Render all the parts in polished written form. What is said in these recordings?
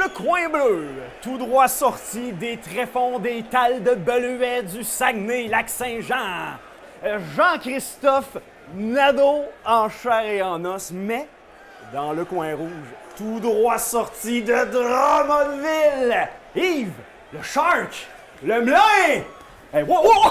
le coin bleu, tout droit sorti des tréfonds des tals de Beluet du Saguenay-Lac-Saint-Jean, Jean-Christophe Nadeau en chair et en os, mais dans le coin rouge, tout droit sorti de Drummondville, Yves, le Shark, le Melin! Hey, wow, wow!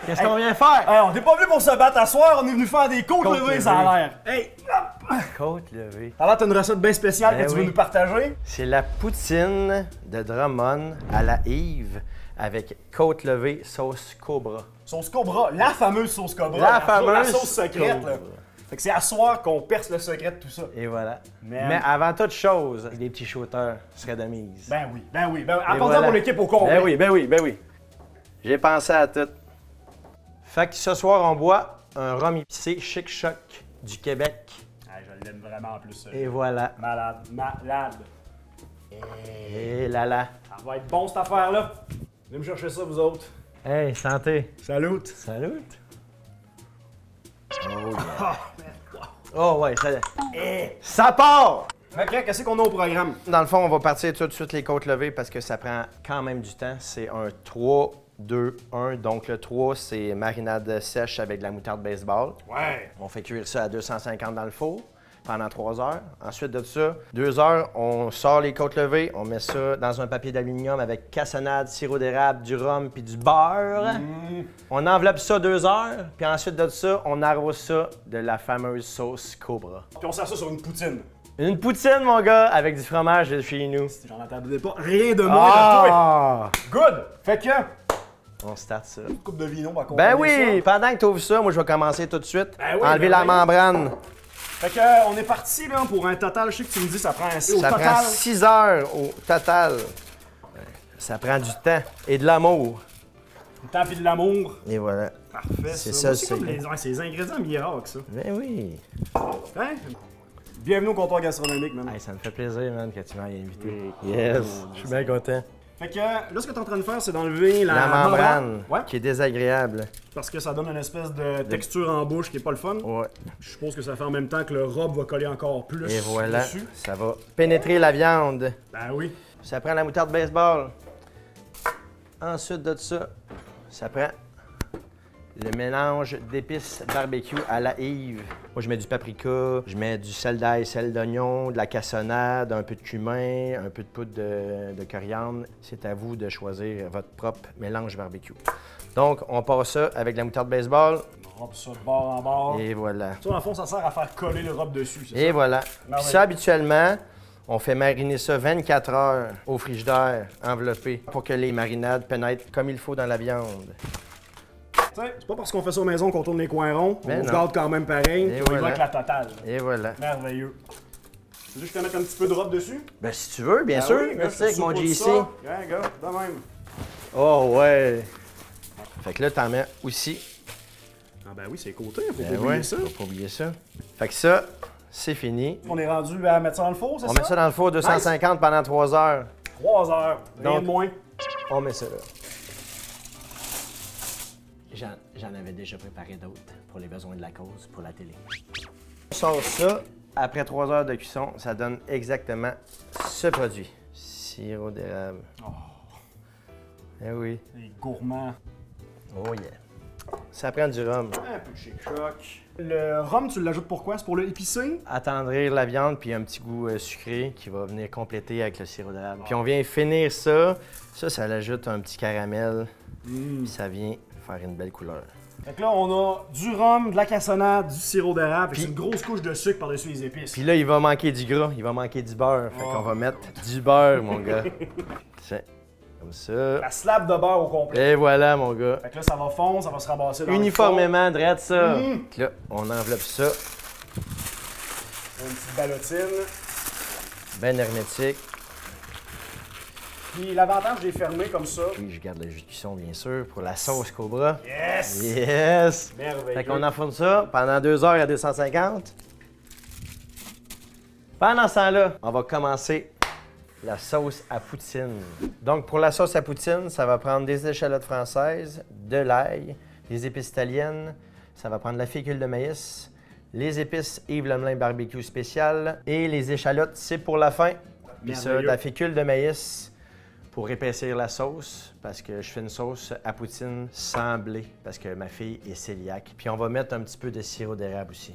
Qu'est-ce qu'on vient faire? Hey, on n'est pas venu pour se battre à soir, on est venu faire des côtes levées, ça a l'air. Hey, hop! Côte levée. Alors, t'as une recette bien spéciale Ben que tu oui. veux nous partager? C'est la poutine de Drummond à la Yves avec côte levée sauce Cobra. Sauce Cobra, la fameuse sauce Cobra. La fameuse la sauce secrète, là. Cobra. Fait que c'est à soir qu'on perce le secret de tout ça. Et voilà. Man. Mais avant toute chose, des petits shooters seraient de mise. Ben oui, ben oui. Ben, Et apporte voilà. mon équipe au complet. Ben oui, ben oui, ben oui. J'ai pensé à tout. Fait que ce soir, on boit un rhum épicé Chic Choc du Québec. Ah, je l'aime vraiment en plus. Et voilà. Malade, malade. Et là là. Ça va être bon cette affaire-là. Venez me chercher ça, vous autres. Hey, santé. Salut. Salut. Oh, yeah. Ah, Oh ouais, ça part! Fait que, qu'est-ce qu'on a au programme? Dans le fond, on va partir tout de suite les côtes levées parce que ça prend quand même du temps. C'est un 3, 2, 1. Donc le 3, c'est marinade sèche avec de la moutarde baseball. Ouais. On fait cuire ça à 250 dans le four pendant 3 heures. Ensuite de ça, 2 heures, on sort les côtes levées, on met ça dans un papier d'aluminium avec cassonade, sirop d'érable, du rhum puis du beurre. On enveloppe ça 2 heures, puis ensuite de ça, on arrose ça de la fameuse sauce Cobra. Puis on sert ça sur une poutine. Une poutine, mon gars, avec du fromage de chez nous. J'en attendais pas rien de moins de toi. Ah! Good! Fait que, On start ça. une coupe de vino va accompagner Ben oui! ça. Pendant que tu ouvres ça, moi, je vais commencer tout de suite. Ben oui, Enlever ben la oui. membrane. Fait que, on est parti là pour un total, je sais que tu me dis ça prend un Ça prend 6 heures au total. Ça prend du temps et de l'amour. Du temps pis de l'amour. Et voilà. Parfait, C'est ça. ça, Moi, c'est c'est comme bien. c'est les ingrédients miracles, ça. Ben oui. Hein? Bienvenue au comptoir gastronomique, man. Hey, ça me fait plaisir, man, que tu m'aies invité. Yes, je suis bien content. Fait que là, ce que t'es en train de faire, c'est d'enlever la, La membrane, Ouais. qui est désagréable. Parce que ça donne une espèce de texture en bouche qui est pas le fun. Ouais. Je suppose que ça fait en même temps que le robe va coller encore plus Et voilà, dessus. ça va pénétrer la viande. Ben oui. Ça prend la moutarde baseball. Ensuite de ça, ça prend le mélange d'épices barbecue à la Yves. Moi, je mets du paprika, je mets du sel d'ail, sel d'oignon, de la cassonade, un peu de cumin, un peu de poudre de coriandre. C'est à vous de choisir votre propre mélange barbecue. Donc, on passe ça avec la moutarde baseball. On robe ça de bord en bord. Et voilà. Ça, dans le fond, ça sert à faire coller le robe dessus, c'est Et ça? voilà. Ah Puis oui. ça, habituellement, on fait mariner ça 24 heures au frigidaire, enveloppé, pour que les marinades pénètrent comme il faut dans la viande. T'sais, c'est pas parce qu'on fait ça aux maison qu'on tourne les coins ronds. Ben On se non. garde quand même pareil. Et On y va voilà. avec la totale. Et voilà. Merveilleux. Tu veux juste te mettre un petit peu de robe dessus? Ben, si tu veux, bien Ah sûr. oui, Là, tu sais, avec mon saupoudre GC. ça. Ouais, gars, de même. Oh, ouais. Fait que là, t'en mets aussi. Ah ben oui, c'est côté, faut Ben pas oublier ouais, ça. faut pas oublier ça. Fait que ça, c'est fini. On est rendu à mettre ça dans le four, c'est ça? On met ça dans le four 250 pendant 3 heures. 3 heures, rien Donc- de moins. On met ça là. J'en avais déjà préparé d'autres pour les besoins de la cause, pour la télé. On sort ça. Après 3 heures de cuisson, ça donne exactement ce produit. Sirop d'érable. Oh. Eh oui. Les gourmands. Oh yeah. Ça prend du rhum. Un peu de Chic Choc. Le rhum, tu l'ajoutes pourquoi? C'est pour le épicé? Attendrir la viande, puis un petit goût sucré qui va venir compléter avec le sirop d'érable. Puis on vient finir ça. Ça l'ajoute un petit caramel. Puis ça vient faire une belle couleur. Fait que là, on a du rhum, de la cassonade, du sirop d'érable, puis une grosse couche de sucre par-dessus les épices. Puis là, il va manquer du gras, il va manquer du beurre. Fait qu'on va mettre du beurre, mon gars. Tiens, comme ça. La slab de beurre au complet. Et voilà, mon gars. Fait que là, ça va fondre, ça va se ramasser dans Uniformément, drette ça. Puis là, on enveloppe ça, le fond. Une petite ballotine. ben hermétique. Puis l'avantage des fermés comme ça. Puis je garde le jus de cuisson, bien sûr, pour la sauce Cobra. Yes! Yes! Merveilleux. Fait qu'on enfourne ça pendant 2 heures à 250. Pendant ce temps-là, on va commencer la sauce à poutine. Donc, pour la sauce à poutine, ça va prendre des échalotes françaises, de l'ail, des épices italiennes, ça va prendre la fécule de maïs, Les épices Yves Lemelin barbecue spécial. Et les échalotes, c'est pour la fin. Puis ça, de la fécule de maïs pour épaissir la sauce. Parce que je fais une sauce à poutine sans blé. Parce que ma fille est cœliaque. Puis on va mettre un petit peu de sirop d'érable aussi.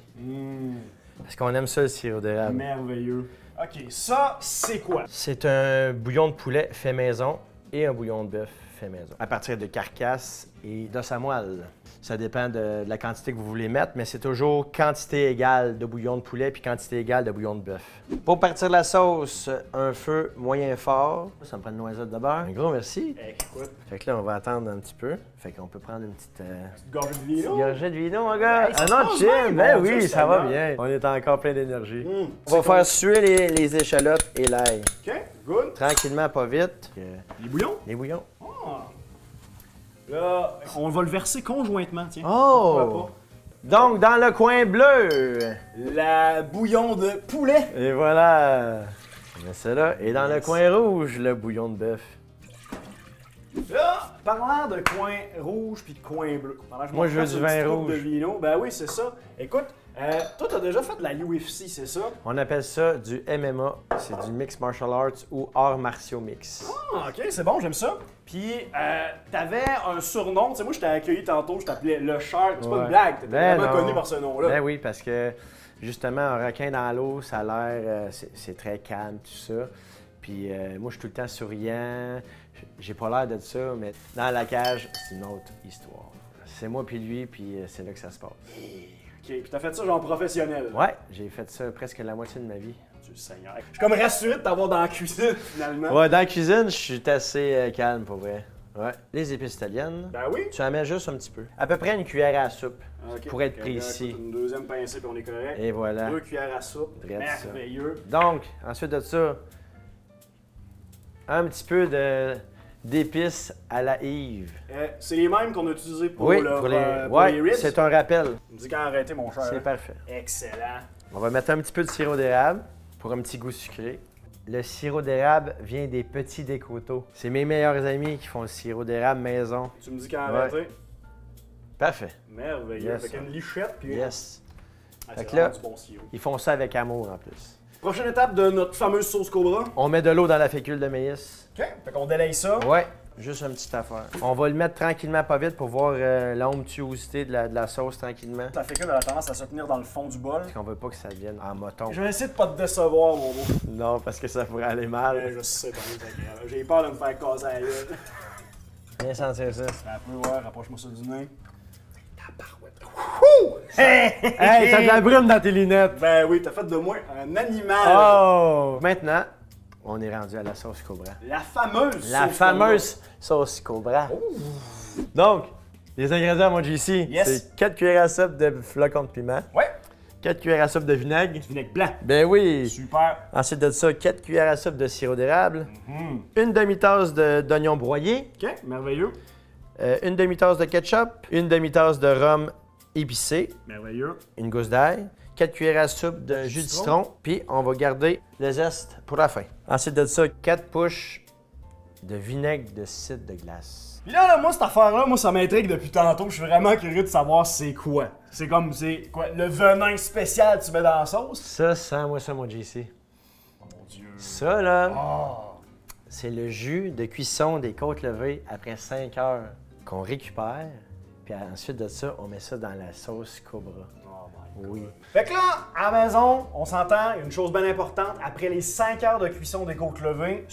Parce qu'on aime ça, le sirop d'érable. Merveilleux. OK, ça, c'est quoi? C'est un bouillon de poulet fait maison et un bouillon de bœuf fait maison. À partir de carcasse et d'os à moelle. Ça dépend de la quantité que vous voulez mettre, mais c'est toujours quantité égale de bouillon de poulet puis quantité égale de bouillon de bœuf. Pour partir la sauce, un feu moyen fort. Ça me prend une noisette de beurre. Un gros merci. Écoute. Fait que là, on va attendre un petit peu. Fait qu'on peut prendre une petite... gorgée de vino. Gorgée de vino, mon gars. Hey, Ah non, passe chill. bien, Ben mon Dieu, oui, ça va Seigneur. bien. On est encore plein d'énergie. C'est On va faire suer les échalotes et l'ail. OK, good. Tranquillement, pas vite. Les bouillons? Les bouillons. Ah. Là, on va le verser conjointement, tiens. Oh! Pourquoi pas? Donc, dans le coin bleu. La bouillon de poulet. Et voilà. On met ça là. Et dans le coin rouge, le bouillon de bœuf. Là, parlant de coin rouge puis de coin bleu. Moi, je veux du vin rouge. De vino. Ben oui, c'est ça. Écoute, toi, t'as déjà fait de la UFC, c'est ça? On appelle ça du MMA. C'est du Mixed Martial Arts ou arts martiaux mix. Ah, OK, c'est bon, j'aime ça. Puis, t'avais un surnom. Tu sais, moi, je t'ai accueilli tantôt, je t'appelais Le Shark. C'est pas une blague, t'étais vraiment connu par ce nom-là. Ben oui, parce que justement, un requin dans l'eau, ça a l'air. C'est très calme, tout ça. Puis moi, je suis tout le temps souriant. J'ai pas l'air de ça, mais dans la cage, c'est une autre histoire. C'est moi puis lui, puis c'est là que ça se passe. OK, puis t'as fait ça genre professionnel. Ouais, j'ai fait ça presque la moitié de ma vie. Dieu Seigneur. Je suis comme rassuré de t'avoir dans la cuisine, finalement. Ouais, dans la cuisine, je suis assez calme, pour vrai. Ouais. Les épices italiennes. Ben oui. Tu en mets juste un petit peu. À peu près une cuillère à soupe, OK. pour être OK, précis. écoute, une deuxième pincée, puis on est correct. Et voilà. 2 cuillères à soupe. Drette ça. Merveilleux. Donc, ensuite de ça, un petit peu d'épices à la Yves. C'est les mêmes qu'on a utilisés pour, Oui, leur, pour les, pour les ribs. c'est un rappel. Tu me dis quand arrêter, mon cher. C'est hein? parfait. Excellent. On va mettre un petit peu de sirop d'érable pour un petit goût sucré. Le sirop d'érable vient des petits décoteaux. C'est mes meilleurs amis qui font le sirop d'érable maison. Tu me dis quand arrêter. Parfait. Merveilleux. Yes, Fait qu'il y a une lichette, puis Yes. ah, Fait c'est que là- vraiment du bon sirop. Ils font ça avec amour en plus. Prochaine étape de notre fameuse sauce Cobra. On met de l'eau dans la fécule de maïs. OK. Fait qu'on délaye ça. Ouais, juste une petite affaire. On va le mettre tranquillement, pas vite, pour voir l'onctuosité de la sauce tranquillement. La fécule a tendance à se tenir dans le fond du bol. Parce qu'on veut pas que ça devienne en moton. Je vais essayer de pas te décevoir, mon beau. Non, parce que ça pourrait aller mal. Je sais, par exemple. J'ai peur de me faire casser la gueule. Viens sentir ça. Un peu, ouais, rapproche-moi ça du nez. Tabarouette. Hey, t'as de la brume dans tes lunettes! Ben oui, t'as fait de moi un animal. Oh! Maintenant, on est rendu à la sauce Cobra. La fameuse La sauce fameuse sauce Cobra. Donc, les ingrédients, mon JC, Yes. c'est 4 cuillères à soupe de flocons de piment, Cobra. Ouais. 4 cuillères à soupe de vinaigre. Vinaigre blanc. Ben oui! Super. Ensuite de ça, 4 cuillères à soupe de sirop d'érable, une demi-tasse d'oignons broyés, OK, merveilleux. une demi-tasse de ketchup, une demi-tasse de rhum épicé, Merveilleux. une gousse d'ail, 4 cuillères à soupe de jus de citron, puis on va garder le zeste pour la fin. Ensuite de ça, 4 pouches de vinaigre de cidre de glace. Puis là, moi, cette affaire-là, moi, ça m'intrigue depuis tantôt. Je suis vraiment curieux de savoir c'est quoi. C'est quoi? Le venin spécial que tu mets dans la sauce? Ça, sens-moi ça, mon JC. Oh mon Dieu. Ça, là, Oh. c'est le jus de cuisson des côtes levées après 5 heures qu'on récupère. Puis ensuite de ça, on met ça dans la sauce Cobra. Oui. Fait que là, à la maison, on s'entend, il y a une chose bien importante. Après les 5 heures de cuisson des côtes levées,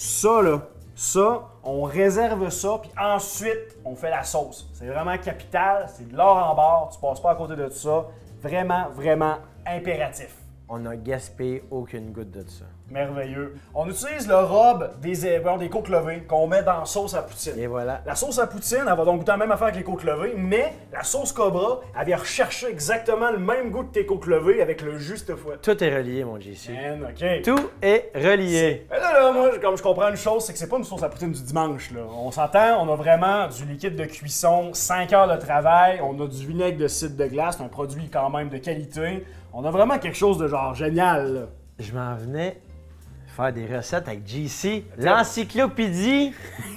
ça, on réserve ça, puis ensuite, on fait la sauce. C'est vraiment capital, c'est de l'or en barre, tu passes pas à côté de ça. Vraiment, vraiment impératif. On n'a gaspillé aucune goutte de ça. Merveilleux. On utilise le rub des côtes levées qu'on met dans la sauce à poutine. Et voilà. La sauce à poutine, elle va donc goûter la même affaire que les côtes levées, mais la sauce Cobra, elle vient rechercher exactement le même goût de tes côtes levées avec le jus cette fois. Tout est relié, mon JC. Man, OK. Tout est relié. Mais là, moi, comme je comprends une chose, c'est que c'est pas une sauce à poutine du dimanche, là. On s'entend, on a vraiment du liquide de cuisson, 5 heures de travail, on a du vinaigre de cidre de glace, c'est un produit quand même de qualité. On a vraiment quelque chose de genre génial, là. Je m'en venais faire des recettes avec JC, l'encyclopédie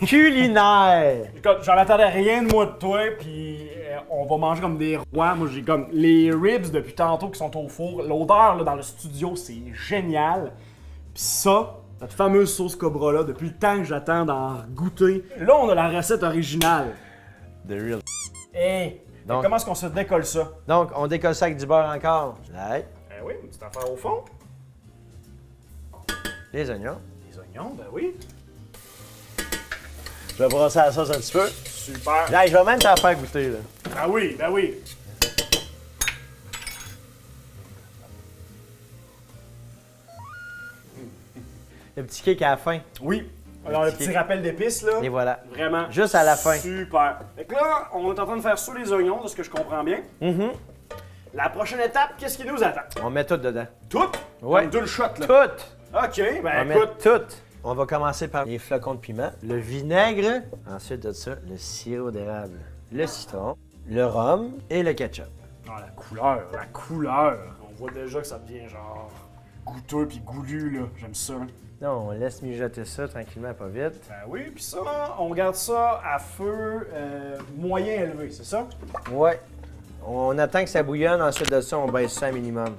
culinaire. J'en attendais rien de moi de toi, puis on va manger comme des rois. Moi, j'ai comme les ribs depuis tantôt qui sont au four. L'odeur là, dans le studio, c'est génial. Puis ça, cette fameuse sauce Cobra là, depuis le temps que j'attends d'en goûter. Là, on a la recette originale. The real. Hey, Donc- comment est-ce qu'on se décolle ça? Donc, on décolle ça avec du beurre encore. Right. Ben oui, une petite affaire au fond. Les oignons. Les oignons, ben oui. Je vais brasser la sauce un petit peu. Super. Là, je vais même t'en faire goûter, là. Ben oui, ben oui. Le petit kick à la fin. Oui. Alors, le petit rappel d'épices, là. Et voilà. Vraiment. Juste à la fin. Super. Fait que là, on est en train de faire sous les oignons, de ce que je comprends bien. La prochaine étape, qu'est-ce qui nous attend? On met tout dedans. Tout? Ouais. Comme deux shots, là. Tout! OK, On ben met écoute. tout. On va commencer par les flocons de piment, le vinaigre, ensuite de ça, le sirop d'érable, le citron, le rhum et le ketchup. Ah, la couleur, la couleur. On voit déjà que ça devient genre goûteux puis goulu, là. J'aime ça. Non, on laisse mijoter ça tranquillement, pas vite. Ben oui, puis ça, on garde ça à feu moyen élevé, c'est ça? Ouais. On attend que ça bouillonne, ensuite de ça, on baisse ça un minimum.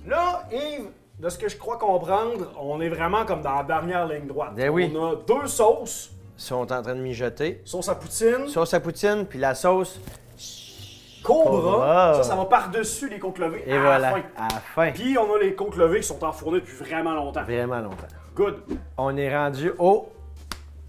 Là, Yves, de ce que je crois comprendre, on est vraiment comme dans la dernière ligne droite. Ben oui. On a deux sauces. Ils sont en train de mijoter. Sauce à poutine, Sauce à poutine, puis la sauce. Cobra. Cobra. Ça va par-dessus les côtes levées Et à voilà, la fin. à la fin. Puis on a les côtes levées qui sont enfournées depuis vraiment longtemps. Vraiment longtemps. Good. On est rendu aux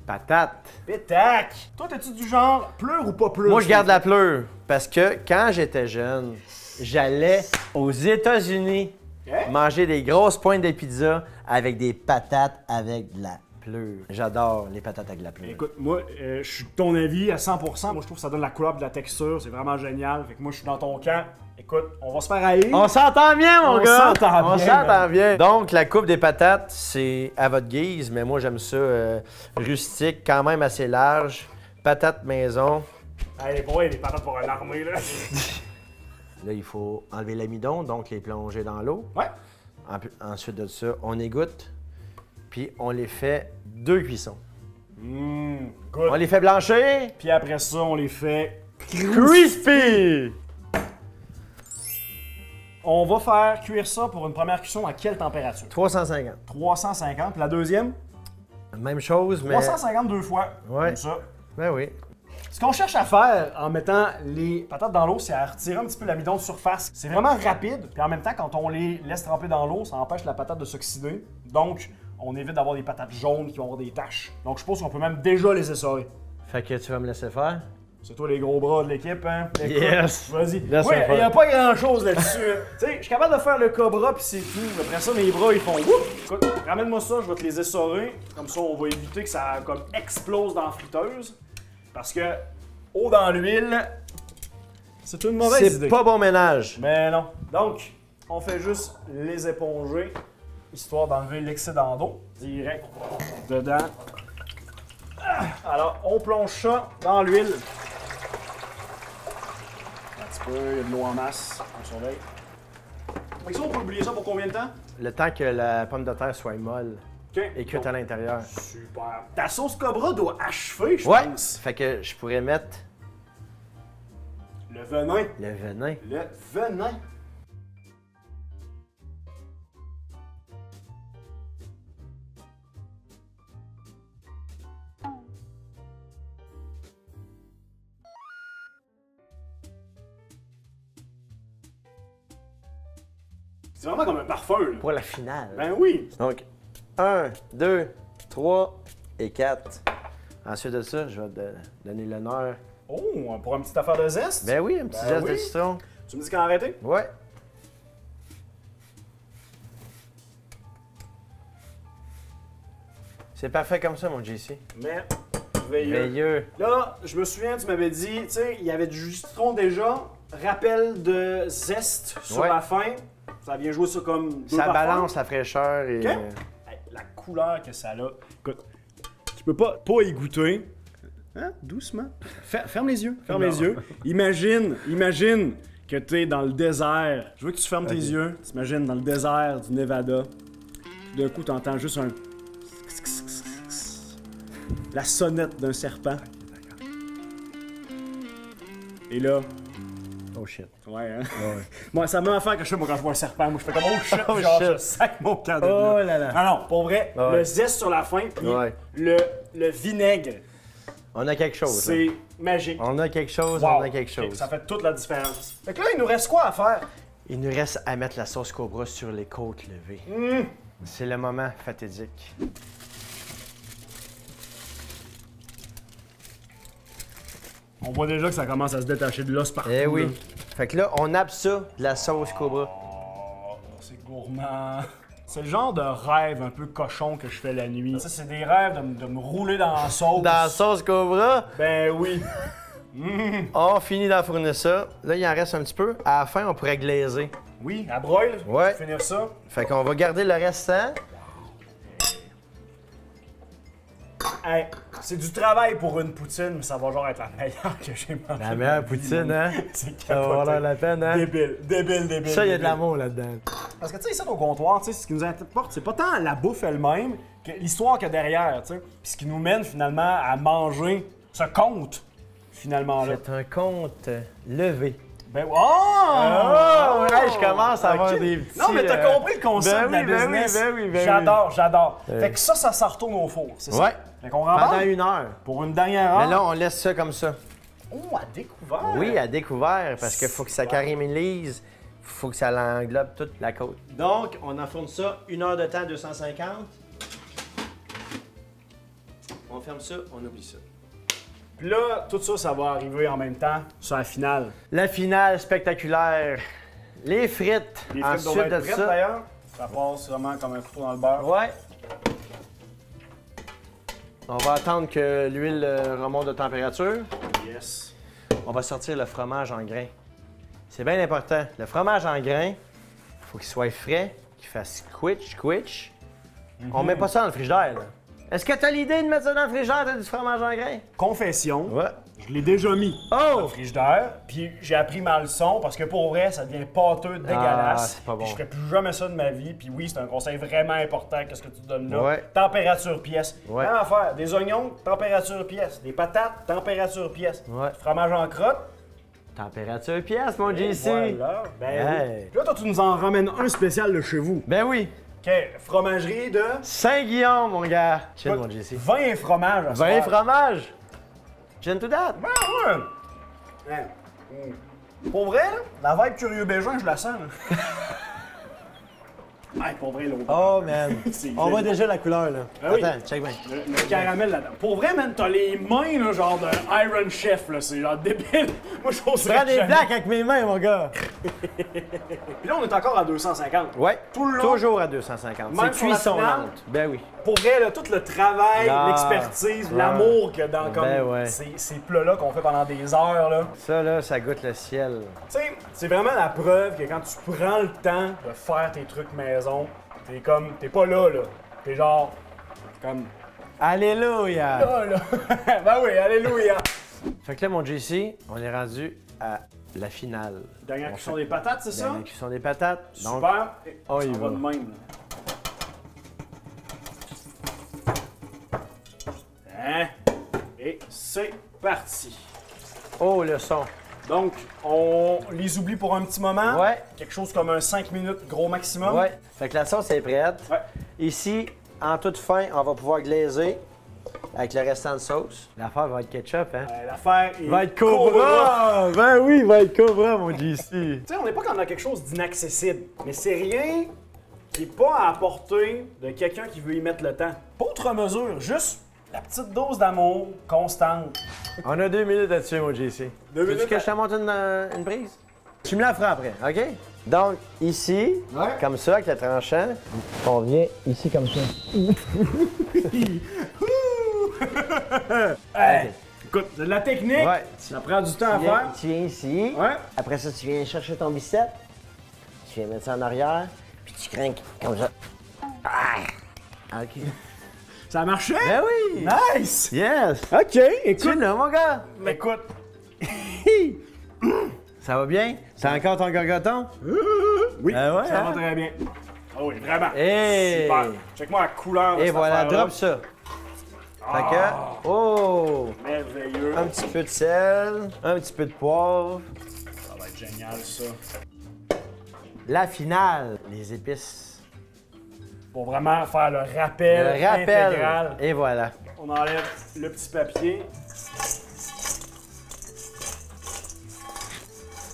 patates. Pétac! Toi, t'es-tu du genre pleure ou pas pleure? Moi, je garde la pleure parce que quand j'étais jeune, j'allais aux États-Unis Hein? manger des grosses pointes de pizza avec des patates avec de la pleure. J'adore les patates avec de la pleure. Écoute, moi, je suis de ton avis à 100%. Moi, je trouve que ça donne la couleur et de la texture. C'est vraiment génial. Fait que moi, je suis dans ton camp. Écoute, on va se faire haïr. On s'entend bien, mon On gars! s'entend On bien, s'entend man. bien. Donc, la coupe des patates, c'est à votre guise, mais moi, j'aime ça rustique, quand même assez large. Patates maison. Allez, pour les patates pour une armée, là. Là, il faut enlever l'amidon, donc les plonger dans l'eau. Ouais. Ensuite de ça, on égoutte, puis on les fait 2 cuissons. Good. On les fait blanchir. Puis après ça, on les fait Crispy! On va faire cuire ça pour une première cuisson à quelle température? 350. 350. Puis la deuxième? Même chose, mais... 350 deux fois. Ouais. Comme ça. Ben oui. Ce qu'on cherche à faire en mettant les patates dans l'eau, c'est à retirer un petit peu l'amidon de surface. C'est vraiment rapide, puis en même temps, quand on les laisse tremper dans l'eau, ça empêche la patate de s'oxyder. Donc, on évite d'avoir des patates jaunes qui vont avoir des taches. Donc, je pense qu'on peut même déjà les essorer. Fait que tu vas me laisser faire? C'est toi les gros bras de l'équipe, hein? Écoute, Yes! Vas-y. Laisse-moi Ouais, faire. il n'y a pas grand-chose là-dessus. Hein. Tu sais, je suis capable de faire le cobra, puis c'est tout. Après ça, mes bras, ils font whoop! Écoute, ramène-moi ça, je vais te les essorer. Comme ça, on va éviter que ça comme explose dans la friteuse. Parce que, eau dans l'huile, c'est une mauvaise idée. C'est pas bon ménage. Mais non. Donc, on fait juste les éponger, histoire d'enlever l'excédent d'eau. Direct dedans. Alors, on plonge ça dans l'huile. Un petit peu, il y a de l'eau en masse, on surveille. Fait que ça, on peut oublier ça pour combien de temps? Le temps que la pomme de terre soit molle OK. et cuite à l'intérieur. Super. Ta sauce Cobra doit achever, je Ouais! pense. Fait que je pourrais mettre Le venin. le venin. Le venin. C'est vraiment comme un parfum, là. Pour la finale. Ben oui. Donc, 1, 2, 3 et 4. Ensuite de ça, je vais te donner l'honneur. Oh, pour une petite affaire de zeste. Ben oui, un petit Ben zeste de oui. citron. Tu me dis quand arrêter? Ouais. C'est parfait comme ça, mon JC. Mais, veilleux. Veilleux. Là, je me souviens, tu m'avais dit, tu sais, il y avait du jus de citron déjà. Rappel de zeste sur Ouais. la fin. Ça vient jouer ça comme deux Ça parfums. balance la fraîcheur et... OK? Hey, la couleur que ça a. Écoute, tu peux pas y goûter. Hein? Doucement. Ferme les yeux. Ferme les yeux. Imagine que tu es dans le désert. Je veux que tu fermes tes yeux. T'imagines dans le désert du Nevada. Puis d'un coup, tu entends juste un... la sonnette d'un serpent. Et là, Oh shit. Ouais, hein? Ouais. Moi, ça m'a affaire que je fais, moi, quand je vois un serpent, moi, je fais comme oh shit, Oh, genre, shit. je sac mon camp de Oh là là. Ah non, pour vrai, Ouais. le zeste sur la fin, puis Ouais. le vinaigre, On a quelque chose. c'est magique. On a quelque chose, Wow. on a quelque Ok, chose. ça fait toute la différence. Fait que là, il nous reste quoi à faire? Il nous reste à mettre la sauce Cobra sur les côtes levées. C'est le moment fatidique. On voit déjà que ça commence à se détacher de l'os partout. Eh oui. là. Fait que là, on nappe ça de la sauce Cobra. Oh, c'est gourmand. C'est le genre de rêve un peu cochon que je fais la nuit. Ça, c'est des rêves de me rouler dans la sauce. Dans la sauce Cobra, Ben oui. on finit d'enfourner ça. Là, il en reste un petit peu. À la fin, on pourrait glazer. Oui, à broil. Ouais. Finir ça. Fait qu'on va garder le restant. Hey, c'est du travail pour une poutine, mais ça va genre être la meilleure que j'ai mangée. La meilleure poutine, hein? C'est Ça va capoté. valoir la peine, hein? Débile, débile, débile. Ça, il y a de débile. l'amour là-dedans. Parce que tu sais, ici au comptoir, tu sais, ce qui nous importe, c'est pas tant la bouffe elle-même que l'histoire qu'il y a derrière, tu sais. Puis ce qui nous mène finalement à manger ce conte, finalement là. C'est un compte levé. Ben, Oh, ouais, je commence à avoir des petits... Non, mais t'as compris le concept de la ben oui, business. ben oui, ben oui. J'adore, j'adore. Fait que ça retourne au four, c'est ça? Ouais. Fait qu'on Pendant rembarque 1 heure. pour une dernière heure. Mais là, on laisse ça comme ça. Oh, à découvert! Oui, à découvert, parce qu'il faut que ça caramélise. Faut que ça l'englobe toute la côte. Donc, on enfourne ça 1 heure de temps, 250. On ferme ça, on oublie ça. Puis là, tout ça, ça va arriver en même temps sur la finale. La finale spectaculaire. Les frites. Les frites doivent Ensuite de être prêtes ça. d'ailleurs. Ça passe vraiment comme un couteau dans le beurre. Ouais. On va attendre que l'huile remonte de température. Yes. On va sortir le fromage en grains. C'est bien important. Le fromage en grains, il faut qu'il soit frais, qu'il fasse squitch. On met pas ça dans le frigidaire, là. Est-ce que tu as l'idée de mettre ça dans le frigidaire, du fromage en grains? Confession, Ouais. je l'ai déjà mis dans le Oh! frigidaire, puis j'ai appris ma leçon parce que pour vrai, ça devient pâteux, dégueulasse. c'est pas bon. Puis je ferai plus jamais ça de ma vie. Puis oui, c'est un conseil vraiment important, qu'est-ce que tu donnes là. Ouais. Température pièce. Ouais. Même affaire, des oignons, température pièce. Des patates, température pièce. Ouais. Du fromage en crotte. Température pièce, mon JC. Voilà. Ben Hey. oui. Puis là, toi, tu nous en ramènes un spécial de chez vous. Ben oui. OK, fromagerie de Saint-Guillaume, mon gars. Chill, mon JC. vin et fromage. à 20 soir. fromages. Gin to that. Ben ouais. Hein. Pour vrai, là, la vibe Curieux Bégin, je la sens. Là. Hey, pour vrai, l'autre. Oh, man. C'est On voit clair. déjà la couleur, là. Ah oui. Attends, check bien. Le caramel là-dedans. Pour vrai, man, t'as les mains, là, genre de Iron Chef, là. C'est genre débile. Moi, je trouve ça. Prends des plaques avec mes mains, mon gars. Puis là, on est encore à 250. Ouais. Tout le long. Toujours à 250. Même C'est sur la cuisson finale? lente. Ben oui. Pour vrai, là, tout le travail, Ah, l'expertise, ouais. l'amour qu'il y a dans comme Ben ouais. ces plats-là qu'on fait pendant des heures, là. Ça, là, ça goûte le ciel. Tu sais, c'est vraiment la preuve que quand tu prends le temps de faire tes trucs maison, t'es comme, t'es pas là, là. T'es genre, comme, Alléluia. là, là. Ben oui, alléluia. Fait que là, mon JC, on est rendu à la finale. Dernière On cuisson fait- des patates, c'est ça? Dernière cuisson des patates. Donc, Super. Et on y ça va. de même, là. Hein? Et c'est parti. oh, le son. Donc, on les oublie pour un petit moment. Ouais. Quelque chose comme un 5 minutes, gros maximum. Ouais. Fait que la sauce est prête. Ouais. Ici, en toute fin, on va pouvoir glazer avec le restant de sauce. L'affaire va être ketchup, hein? L'affaire est Va être Cobra! Ben oui, va être Cobra, mon JC. Tu sais, on n'est pas quand on a quelque chose d'inaccessible, mais c'est rien qui n'est pas à la portée de quelqu'un qui veut y mettre le temps. Pas outre mesure, juste la petite dose d'amour constante. On a 2 minutes là-dessus, mon JC. 2 Veux-tu minutes que je te montre une prise? Tu me la feras après, OK? Donc, ici, Ouais. comme ça, avec le tranchant, on vient ici comme ça. Hey, écoute, de la technique, Ouais. ça prend du temps à faire. Tu viens ici. Ouais. Après ça, tu viens chercher ton bicep. Tu viens mettre ça en arrière. Puis tu crains comme ça. Ah! OK. Ça a marché? Ben oui! Nice! Yes! OK, Tu écoute. là, mon gars? Écoute. Ça va bien? C'est encore ton gorgoton? Oui, Ah ouais, ça hein? va très bien. Ah oui, vraiment. Hey! Super. Check-moi la couleur de Et cette voilà, affaire-là. drop ça. Fait que, oh! Merveilleux. Un petit peu de sel, un petit peu de poivre. Ça va être génial, ça. La finale, les épices. Pour vraiment faire le rappel, Le rappel. intégral. Et voilà. On enlève le petit papier.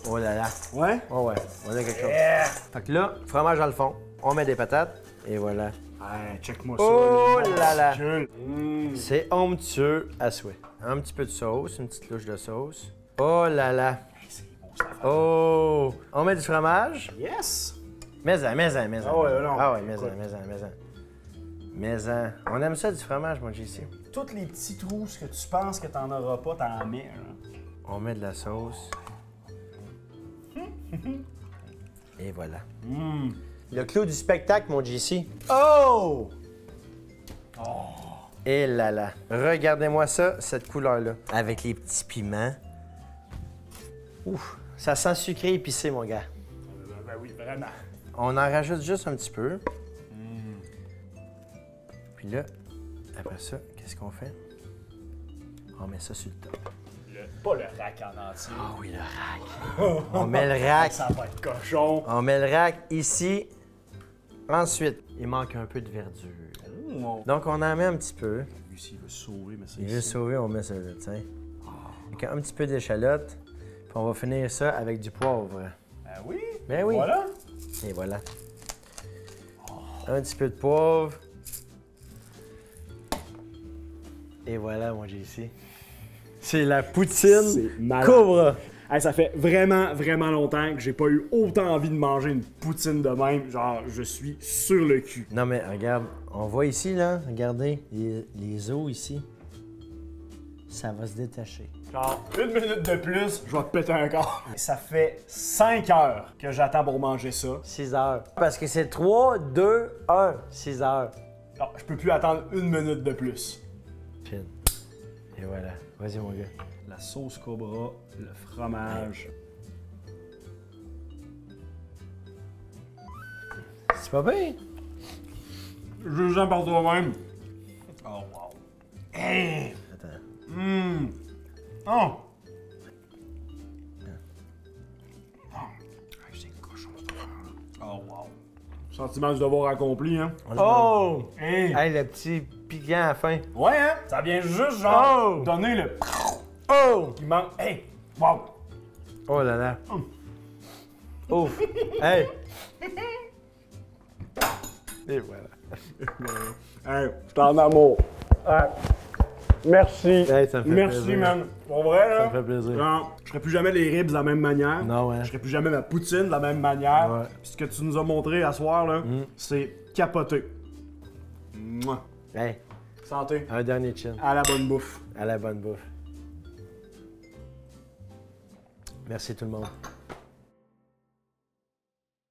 Oh là là. Ouais? Oh ouais, on a quelque chose. Yeah! Fait que là, fromage dans le fond. On met des patates. Et voilà. Hey, check-moi ça. Oh le là là. monticule. C'est onctueux à souhait. Un petit peu de sauce, une petite louche de sauce. Oh là là. Hey, c'est beau, ça fait. Oh! On met du fromage. Yes! Mais-en. Ah ouais, non. Ah ouais, Écoute. mais-en. On aime ça du fromage, mon JC. Tous les petits trous que tu penses que t'en auras pas, t'en mets. Là. On met de la sauce. Et voilà. Le clou du spectacle, mon JC. Oh! Et là là. Regardez-moi ça, cette couleur-là. Avec les petits piments. Ouf, ça sent sucré épicé, mon gars. Ben oui, vraiment. On en rajoute juste un petit peu. Puis là, après ça, qu'est-ce qu'on fait? On met ça sur le top. Pas le rack en entier. Ah oui, le rack. On met le rack. Ça va être cochon. On met le rack ici. Ensuite, il manque un peu de verdure. Donc, on en met un petit peu. Lui, s'il veut sauver, mais c'est Il veut sauver, on met ça là, tiens. Avec un petit peu d'échalote. Puis on va finir ça avec du poivre. Ben oui. Ben oui. Voilà. Et voilà. Un petit peu de poivre. Et voilà, mon JC. C'est la poutine C'est malade. Cobra. Hey, ça fait vraiment, vraiment longtemps que j'ai pas eu autant envie de manger une poutine de même. Genre, je suis sur le cul. Non, mais regarde, on voit ici, là, regardez, les os ici. Ça va se détacher. Genre, une minute de plus, je vais te péter un corps. Ça fait 5 heures que j'attends pour manger ça. 6 heures. Parce que c'est 3, 2, 1. 6 heures. Non, je peux plus attendre une minute de plus. Pin. Et voilà. Vas-y, mon gars. La sauce Cobra, le fromage. C'est pas bien? Juste par toi-même. Oh, wow. Hey! Attends. Oh! C'est cochon. Oh, wow. Sentiment du devoir accompli, hein? Oh! Hey! Hey, le petit piquant à la fin. Ouais, hein? Ça vient juste, genre, Oh! donner le... Oh! Il manque... Hey! Wow! Oh là là. Ouf! Hey! Et voilà. Hey, je t'en amour. Hey. Merci. Hey, ça me fait Merci, plaisir. man. Pour vrai, là. Ça me fait plaisir. Genre, je ferai plus jamais les ribs de la même manière. Non, hein. Je ferai plus jamais ma poutine de la même manière. Ouais. Puis ce que tu nous as montré à soir, là, c'est capoté. Mouah. Hey, Santé. un dernier chin. À la bonne bouffe. À la bonne bouffe. Merci tout le monde.